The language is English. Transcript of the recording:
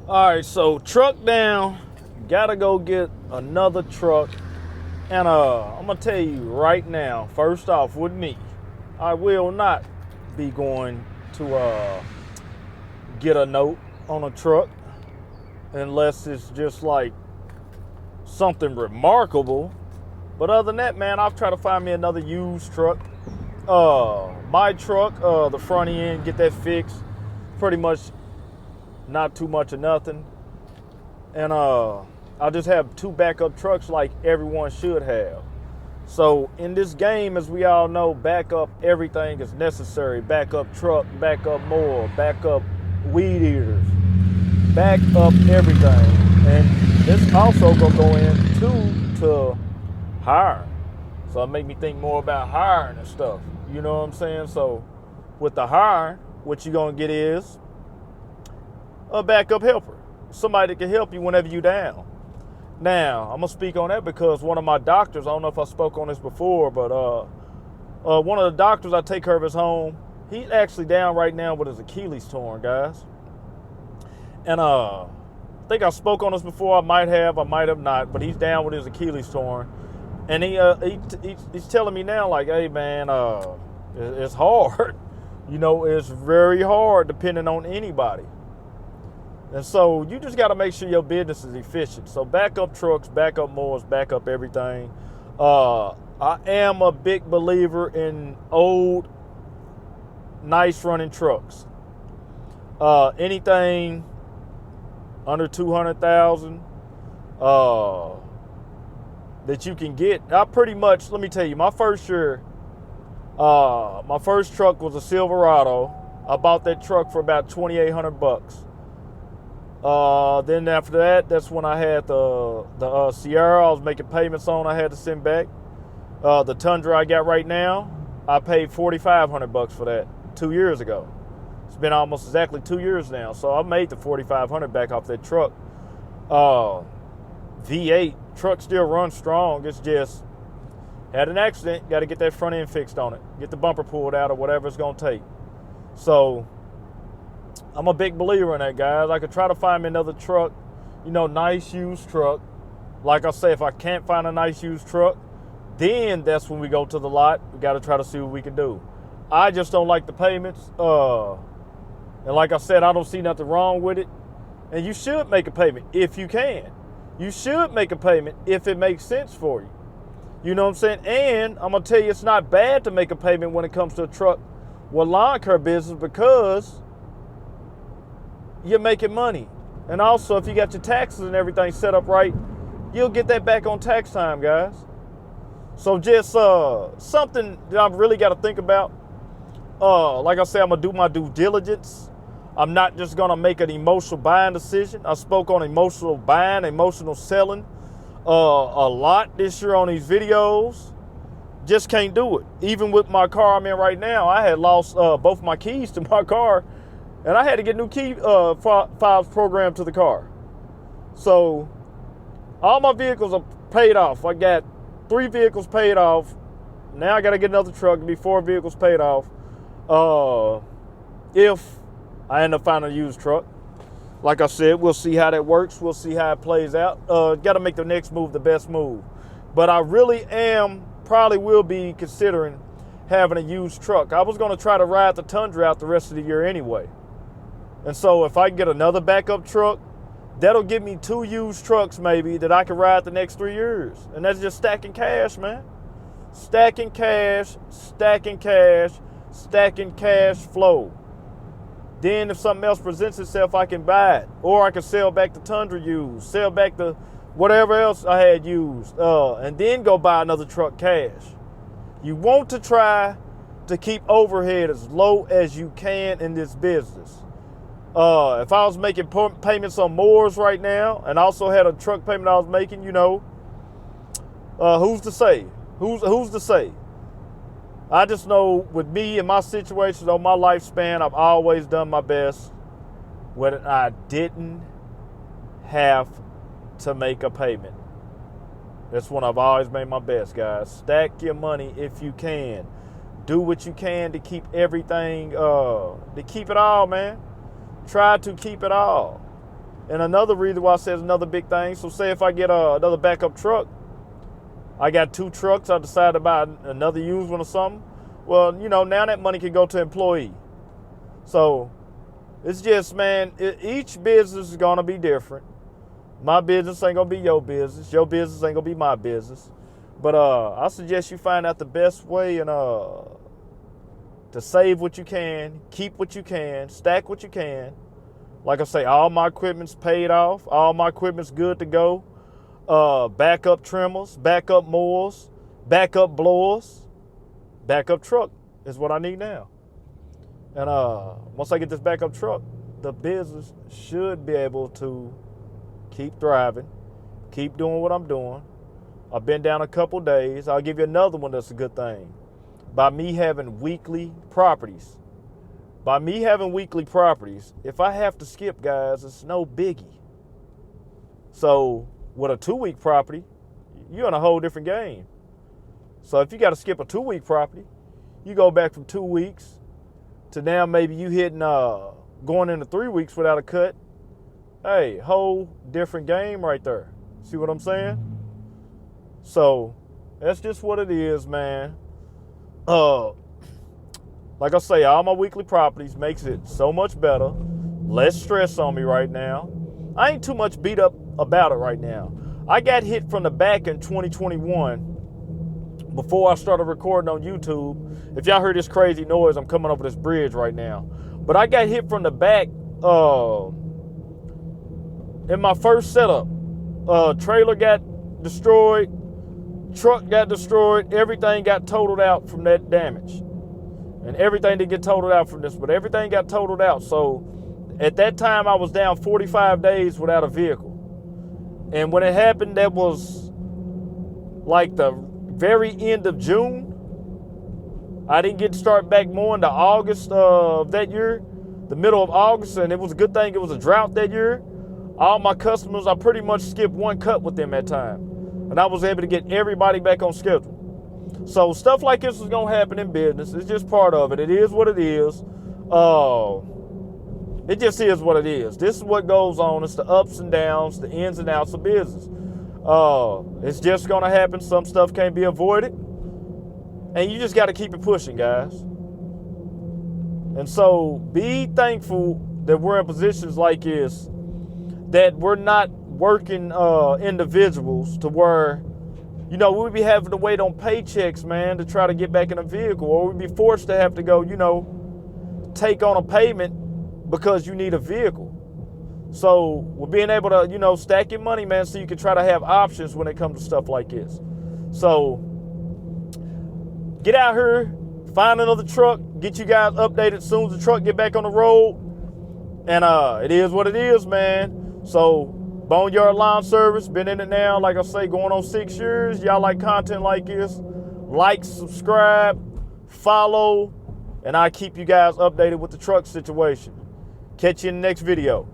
All right, so truck down, gotta go get another truck. And I'm gonna tell you right now, first off, with me, I will not be going to get a note on a truck unless it's just like something remarkable. But other than that, man, I'll try to find me another used truck. My truck, the front end, get that fixed. Pretty much not too much of nothing. And I'll just have two backup trucks like everyone should have. So in this game, as we all know, backup everything is necessary. Backup truck, backup mower, backup weed eaters, backup everything. And this also gonna go into to hiring. So it make me think more about hiring and stuff. You know what I'm saying? So with the hire, what you're gonna get is a backup helper. Somebody that can help you whenever you're down. Now, I'm gonna speak on that because one of my doctors, I don't know if I spoke on this before, but one of the doctors I take care of his home, he's actually down right now with his Achilles torn, guys. And I think I spoke on this before. I might have not, but he's down with his Achilles torn. And he's telling me now, like, hey man, it's hard. You know, it's very hard depending on anybody. And so you just got to make sure your business is efficient. So backup trucks, backup mowers, backup everything. I am a big believer in old, nice running trucks. Anything under 200,000 that you can get. I pretty much, let me tell you, my first year, my first truck was a Silverado. I bought that truck for about $2,800. Then after that, that's when I had the Sierra I was making payments on. I had to send back. The Tundra I got right now, I paid $4,500 for that 2 years ago. It's been almost exactly 2 years now, so I made the $4,500 back off that truck. V8 truck still runs strong. It's just had an accident. Got to get that front end fixed on it. Get the bumper pulled out or whatever it's gonna take. So I'm a big believer in that, guys. I could try to find me another truck, you know, nice used truck. Like I say, if I can't find a nice used truck, then that's when we go to the lot. We got to try to see what we can do. I just don't like the payments. And like I said, I don't see nothing wrong with it. And you should make a payment if you can. You should make a payment if it makes sense for you. You know what I'm saying? And I'm going to tell you, it's not bad to make a payment when it comes to a truck with lawn care business because you're making money. And also, if you got your taxes and everything set up right, you'll get that back on tax time, guys. So just something that I've really got to think about. Like I said, I'm going to do my due diligence. I'm not just going to make an emotional buying decision. I spoke on emotional buying, emotional selling a lot this year on these videos. Just can't do it. Even with my car I'm in right now, I had lost both my keys to my car. And I had to get new key fobs programmed to the car. So all my vehicles are paid off. I got 3 vehicles paid off. Now I got to get another truck to be 4 vehicles paid off. If I end up finding a used truck. Like I said, we'll see how that works. We'll see how it plays out. Got to make the next move the best move. But I really probably will be considering having a used truck. I was going to try to ride the Tundra out the rest of the year anyway. And so if I can get another backup truck, that'll give me 2 used trucks maybe that I can ride the next 3 years. And that's just stacking cash, man. Stacking cash, stacking cash, stacking cash flow. Then if something else presents itself, I can buy it. Or I can sell back the Tundra used, sell back the whatever else I had used, and then go buy another truck cash. You want to try to keep overhead as low as you can in this business. If I was making payments on mowers right now and also had a truck payment I was making, you know, who's to say? Who's to say? I just know with me and my situations on my lifespan, I've always done my best when I didn't have to make a payment. That's when I've always made my best, guys. Stack your money if you can. Do what you can to keep everything, to keep it all, man. Try to keep it all. And another reason why I said another big thing, so say if I get another backup truck, I got 2 trucks, I decide to buy another used one or something, well, you know, now that money can go to employee. So it's just, man, each business is going to be different. My business ain't going to be your business. Your business ain't going to be my business. But I suggest you find out the best way and to save what you can, keep what you can, stack what you can. Like I say, all my equipment's paid off. All my equipment's good to go. Backup trimmers, backup mowers, backup blowers, backup truck is what I need now. And once I get this backup truck, the business should be able to keep thriving, keep doing what I'm doing. I've been down a couple days. I'll give you another one that's a good thing. By me having weekly properties. By me having weekly properties, if I have to skip, guys, it's no biggie. So with a 2-week property, you're in a whole different game. So if you got to skip a 2-week property, you go back from 2 weeks to now maybe you hitting going into 3 weeks without a cut. Hey, whole different game right there. See what I'm saying? So that's just what it is, man. Like I say, all my weekly properties makes it so much better. Less stress on me right now. I ain't too much beat up about it right now. I got hit from the back in 2021 before I started recording on YouTube. If y'all heard this crazy noise, I'm coming over this bridge right now. But I got hit from the back in my first setup. Trailer got destroyed. Truck got destroyed. Everything got totaled out from that damage. And everything didn't get totaled out from this, but everything got totaled out. So at that time, I was down 45 days without a vehicle. And when it happened, that was like the very end of June. I didn't get to start back more into August of that year, the middle of August, and it was a good thing it was a drought that year. All my customers, I pretty much skipped one cut with them that time. And I was able to get everybody back on schedule. So stuff like this is going to happen in business. It's just part of it. It is what it is. It just is what it is. This is what goes on. It's the ups and downs, the ins and outs of business. It's just going to happen. Some stuff can't be avoided. And you just got to keep it pushing, guys. And so be thankful that we're in positions like this, that we're not working individuals to where, you know, we'd be having to wait on paychecks, man, to try to get back in a vehicle. Or we'd be forced to have to go, you know, take on a payment because you need a vehicle. So we're being able to, you know, stack your money, man, so you can try to have options when it comes to stuff like this. So get out here, find another truck, get you guys updated as soon as the truck get back on the road. And it is what it is, man. So Boneyard Lawn Service, been in it now, like I say, going on 6 years. Y'all like content like this, like, subscribe, follow, and I keep you guys updated with the truck situation. Catch you in the next video.